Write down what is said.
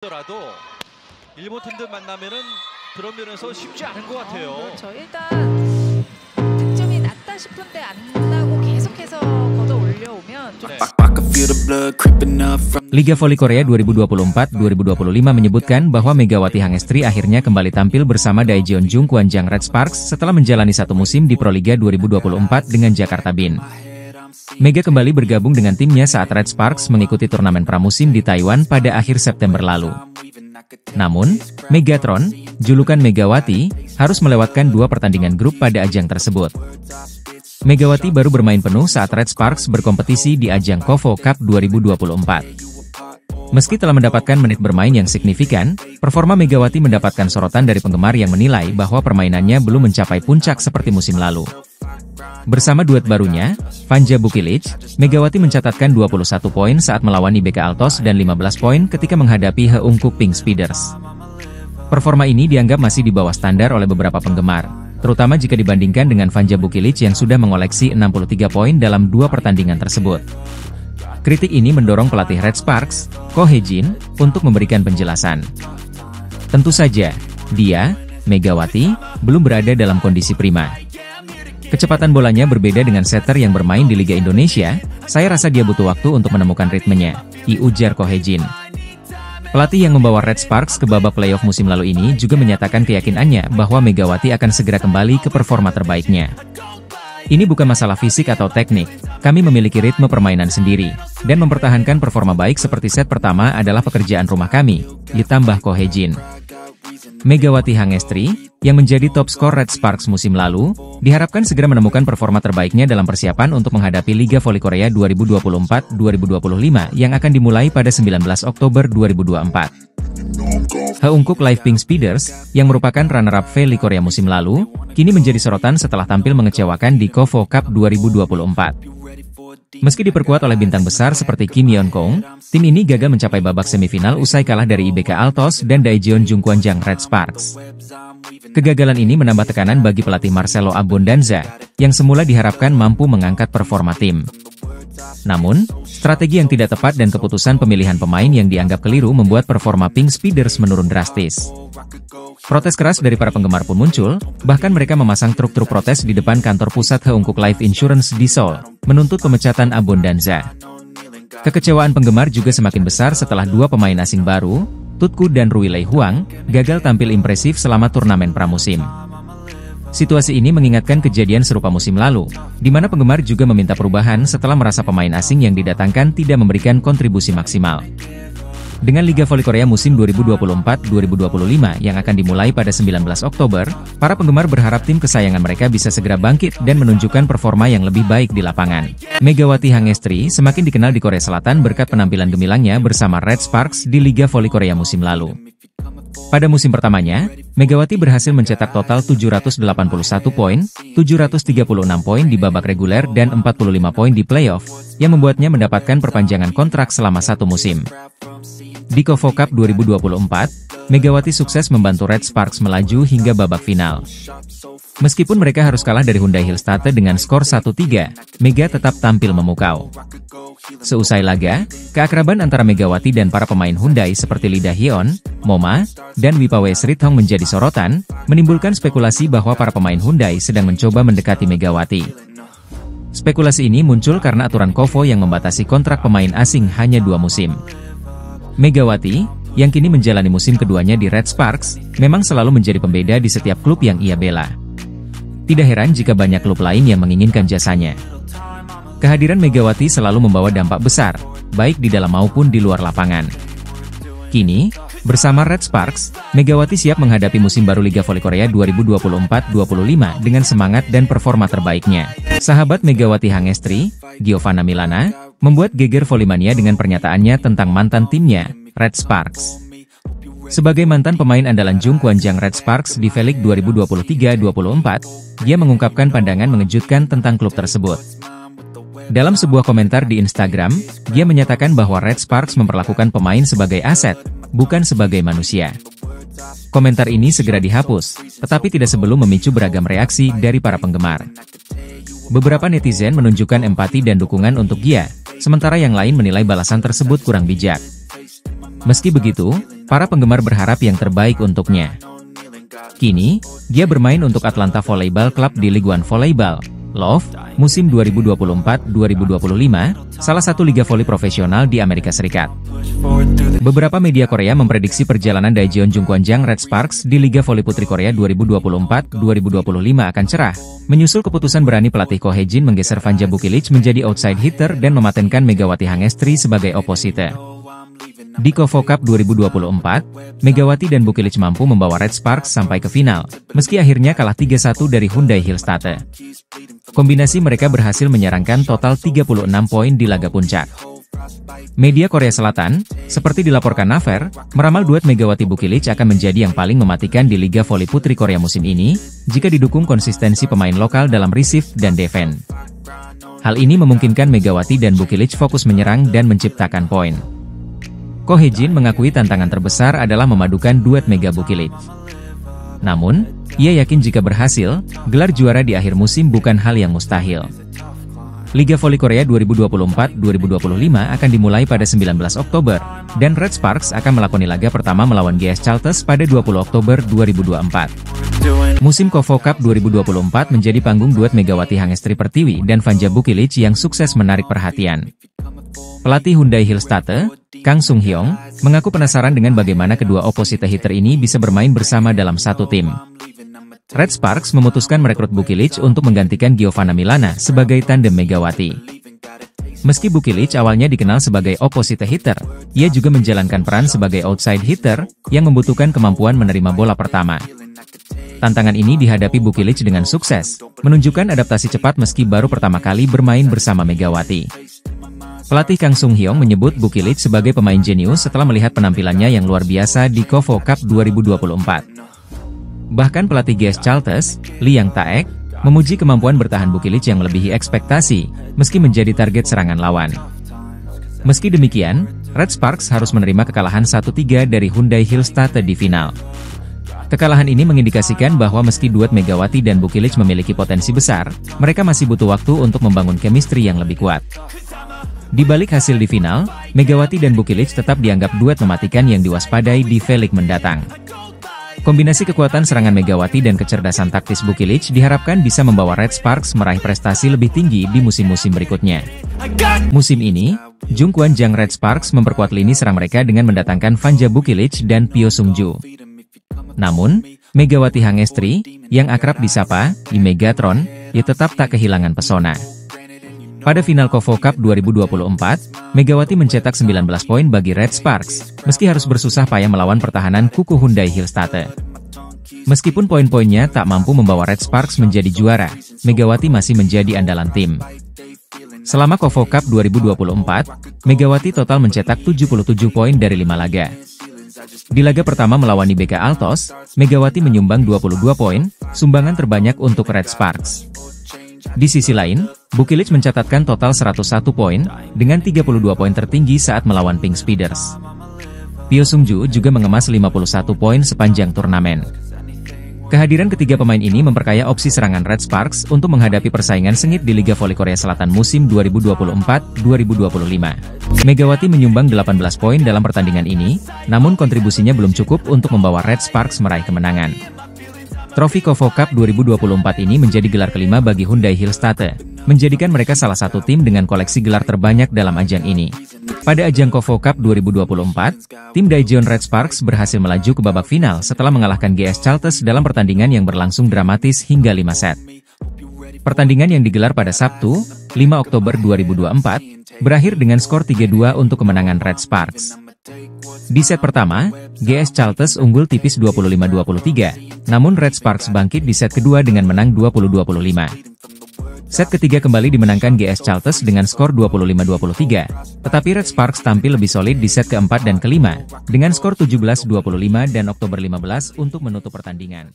라도 일본 팀들 만나면은 그런 면에서 쉽지 않은 것 같아요. 그렇죠. 일단 득점이 낮다 싶은데 안 나고 계속해서 걷어 올려오면 좀 Liga Voli Korea 2024-2025 menyebutkan bahwa Megawati Hangestri akhirnya kembali tampil bersama Daejeon Gwanjang Red Sparks setelah menjalani satu musim di Proliga 2024 dengan Jakarta Bin. Mega kembali bergabung dengan timnya saat Red Sparks mengikuti turnamen pramusim di Taiwan pada akhir September lalu. Namun, Megatron, julukan Megawati, harus melewatkan dua pertandingan grup pada ajang tersebut. Megawati baru bermain penuh saat Red Sparks berkompetisi di ajang KOFO Cup 2024. Meski telah mendapatkan menit bermain yang signifikan, performa Megawati mendapatkan sorotan dari penggemar yang menilai bahwa permainannya belum mencapai puncak seperti musim lalu. Bersama duet barunya, Vanja Bukilic, Megawati mencatatkan 21 poin saat melawan IBK Altos dan 15 poin ketika menghadapi Heungkuk Pink Speeders. Performa ini dianggap masih di bawah standar oleh beberapa penggemar, terutama jika dibandingkan dengan Vanja Bukilic yang sudah mengoleksi 63 poin dalam dua pertandingan tersebut. Kritik ini mendorong pelatih Red Sparks, Ko Hye-jin, untuk memberikan penjelasan. Tentu saja, dia, Megawati, belum berada dalam kondisi prima. Kecepatan bolanya berbeda dengan setter yang bermain di Liga Indonesia, saya rasa dia butuh waktu untuk menemukan ritmenya, ujar Ko Hye-jin. Pelatih yang membawa Red Sparks ke babak playoff musim lalu ini juga menyatakan keyakinannya bahwa Megawati akan segera kembali ke performa terbaiknya. Ini bukan masalah fisik atau teknik, kami memiliki ritme permainan sendiri, dan mempertahankan performa baik seperti set pertama adalah pekerjaan rumah kami, ditambah Ko Hye-jin. Megawati Hangestri, yang menjadi top skor Red Sparks musim lalu, diharapkan segera menemukan performa terbaiknya dalam persiapan untuk menghadapi Liga Voli Korea 2024-2025 yang akan dimulai pada 19 Oktober 2024. Heungkuk Live Pink Speeders, yang merupakan runner-up Voli Korea musim lalu, kini menjadi sorotan setelah tampil mengecewakan di KOFO Cup 2024. Meski diperkuat oleh bintang besar seperti Kim Yeon-kong, tim ini gagal mencapai babak semifinal usai kalah dari IBK Altos dan Daejeon Gwanjang Red Sparks. Kegagalan ini menambah tekanan bagi pelatih Marcelo Abondanza, yang semula diharapkan mampu mengangkat performa tim. Namun, strategi yang tidak tepat dan keputusan pemilihan pemain yang dianggap keliru membuat performa Pink Speeders menurun drastis. Protes keras dari para penggemar pun muncul, bahkan mereka memasang truk-truk protes di depan kantor pusat Heungkuk Life Insurance di Seoul, menuntut pemecatan Abondanza. Kekecewaan penggemar juga semakin besar setelah dua pemain asing baru, Tutku dan Rui Lei Huang, gagal tampil impresif selama turnamen pramusim. Situasi ini mengingatkan kejadian serupa musim lalu, di mana penggemar juga meminta perubahan setelah merasa pemain asing yang didatangkan tidak memberikan kontribusi maksimal. Dengan Liga Voli Korea musim 2024-2025 yang akan dimulai pada 19 Oktober, para penggemar berharap tim kesayangan mereka bisa segera bangkit dan menunjukkan performa yang lebih baik di lapangan. Megawati Hangestri semakin dikenal di Korea Selatan berkat penampilan gemilangnya bersama Red Sparks di Liga Voli Korea musim lalu. Pada musim pertamanya, Megawati berhasil mencetak total 781 poin, 736 poin di babak reguler dan 45 poin di playoff, yang membuatnya mendapatkan perpanjangan kontrak selama satu musim. Di KOFO Cup 2024, Megawati sukses membantu Red Sparks melaju hingga babak final. Meskipun mereka harus kalah dari Hyundai Hillstate dengan skor 1-3, Mega tetap tampil memukau. Seusai laga, keakraban antara Megawati dan para pemain Hyundai seperti Lee Da-hyun, Moma, dan Wipawe Srithong menjadi sorotan, menimbulkan spekulasi bahwa para pemain Hyundai sedang mencoba mendekati Megawati. Spekulasi ini muncul karena aturan KOFO yang membatasi kontrak pemain asing hanya 2 musim. Megawati, yang kini menjalani musim keduanya di Red Sparks, memang selalu menjadi pembeda di setiap klub yang ia bela. Tidak heran jika banyak klub lain yang menginginkan jasanya. Kehadiran Megawati selalu membawa dampak besar, baik di dalam maupun di luar lapangan. Kini, bersama Red Sparks, Megawati siap menghadapi musim baru Liga Voli Korea 2024-2025 dengan semangat dan performa terbaiknya. Sahabat Megawati Hangestri, Giovanna Milana, membuat geger Volimania dengan pernyataannya tentang mantan timnya, Red Sparks. Sebagai mantan pemain andalan Gwanjang Red Sparks di V-League 2023-24, dia mengungkapkan pandangan mengejutkan tentang klub tersebut. Dalam sebuah komentar di Instagram, dia menyatakan bahwa Red Sparks memperlakukan pemain sebagai aset, bukan sebagai manusia. Komentar ini segera dihapus, tetapi tidak sebelum memicu beragam reaksi dari para penggemar. Beberapa netizen menunjukkan empati dan dukungan untuk dia, sementara yang lain menilai balasan tersebut kurang bijak. Meski begitu, Para penggemar berharap yang terbaik untuknya. Kini, dia bermain untuk Atlanta Volleyball Club di League One Volleyball Love musim 2024-2025, salah satu liga voli profesional di Amerika Serikat. Beberapa media Korea memprediksi perjalanan Daejeon Jungkwanjang Red Sparks di Liga Voli Putri Korea 2024-2025 akan cerah, menyusul keputusan berani pelatih Ko Hye-jin menggeser Vanja Bukilic menjadi outside hitter dan mematenkan Megawati Hangestri sebagai opposite. Di KOFO Cup 2024, Megawati dan Bukilic mampu membawa Red Sparks sampai ke final, meski akhirnya kalah 3-1 dari Hyundai Hillstate. Kombinasi mereka berhasil menyerangkan total 36 poin di laga puncak. Media Korea Selatan, seperti dilaporkan Naver, meramal duet Megawati Bukilic akan menjadi yang paling mematikan di Liga Voli Putri Korea musim ini, jika didukung konsistensi pemain lokal dalam receive dan defense. Hal ini memungkinkan Megawati dan Bukilic fokus menyerang dan menciptakan poin. Ko Hye-jin mengakui tantangan terbesar adalah memadukan duet Mega Bukilic. Namun, ia yakin jika berhasil, gelar juara di akhir musim bukan hal yang mustahil. Liga Voli Korea 2024-2025 akan dimulai pada 19 Oktober, dan Red Sparks akan melakoni laga pertama melawan GS Chalters pada 20 Oktober 2024. Musim KOFO Cup 2024 menjadi panggung duet Megawati Hangestri Pertiwi dan Vanja Bukilic yang sukses menarik perhatian. Pelatih Hyundai Hillstate, Kang Sung-hyung, mengaku penasaran dengan bagaimana kedua opposite hitter ini bisa bermain bersama dalam satu tim. Red Sparks memutuskan merekrut Bukilic untuk menggantikan Giovanna Milana sebagai tandem Megawati. Meski Bukilic awalnya dikenal sebagai opposite hitter, ia juga menjalankan peran sebagai outside hitter, yang membutuhkan kemampuan menerima bola pertama. Tantangan ini dihadapi Bukilic dengan sukses, menunjukkan adaptasi cepat meski baru pertama kali bermain bersama Megawati. Pelatih Kang Sung-hyung menyebut Bukilic sebagai pemain jenius setelah melihat penampilannya yang luar biasa di KOFO Cup 2024. Bahkan pelatih GS Chalters, Lee Yang Taek, memuji kemampuan bertahan Bukilic yang melebihi ekspektasi, meski menjadi target serangan lawan. Meski demikian, Red Sparks harus menerima kekalahan 1-3 dari Hyundai Hillstate di final. Kekalahan ini mengindikasikan bahwa meski duet Megawati dan Bukilic memiliki potensi besar, mereka masih butuh waktu untuk membangun chemistry yang lebih kuat. Di balik hasil di final, Megawati dan Bukilic tetap dianggap duet mematikan yang diwaspadai di V-League mendatang. Kombinasi kekuatan serangan Megawati dan kecerdasan taktis Bukilic diharapkan bisa membawa Red Sparks meraih prestasi lebih tinggi di musim-musim berikutnya. Musim ini, Jungkwanjang Red Sparks memperkuat lini serang mereka dengan mendatangkan Vanja Bukilic dan Pyo Sung-ju. Namun, Megawati Hangestri, yang akrab disapa di Megatron, tetap tak kehilangan pesona. Pada final KOFO Cup 2024, Megawati mencetak 19 poin bagi Red Sparks, meski harus bersusah payah melawan pertahanan kuku Hyundai Hillstate. Meskipun poin-poinnya tak mampu membawa Red Sparks menjadi juara, Megawati masih menjadi andalan tim. Selama KOFO Cup 2024, Megawati total mencetak 77 poin dari 5 laga. Di laga pertama melawan IBK Altos, Megawati menyumbang 22 poin, sumbangan terbanyak untuk Red Sparks. Di sisi lain, Bukilic mencatatkan total 101 poin, dengan 32 poin tertinggi saat melawan Pink Speeders. Pyo Sung-ju juga mengemas 51 poin sepanjang turnamen. Kehadiran ketiga pemain ini memperkaya opsi serangan Red Sparks untuk menghadapi persaingan sengit di Liga Voli Korea Selatan musim 2024-2025. Megawati menyumbang 18 poin dalam pertandingan ini, namun kontribusinya belum cukup untuk membawa Red Sparks meraih kemenangan. Trofi KOFO Cup 2024 ini menjadi gelar kelima bagi Hyundai Hillstate, menjadikan mereka salah satu tim dengan koleksi gelar terbanyak dalam ajang ini. Pada ajang KOFO Cup 2024, tim Daejeon Red Sparks berhasil melaju ke babak final setelah mengalahkan GS Chalters dalam pertandingan yang berlangsung dramatis hingga 5 set. Pertandingan yang digelar pada Sabtu, 5 Oktober 2024, berakhir dengan skor 3-2 untuk kemenangan Red Sparks. Di set pertama, GS Chalters unggul tipis 25-23, namun Red Sparks bangkit di set kedua dengan menang 20-25. Set ketiga kembali dimenangkan GS Chalters dengan skor 25-23, tetapi Red Sparks tampil lebih solid di set keempat dan kelima, dengan skor 17-25 dan Oktober 15 untuk menutup pertandingan.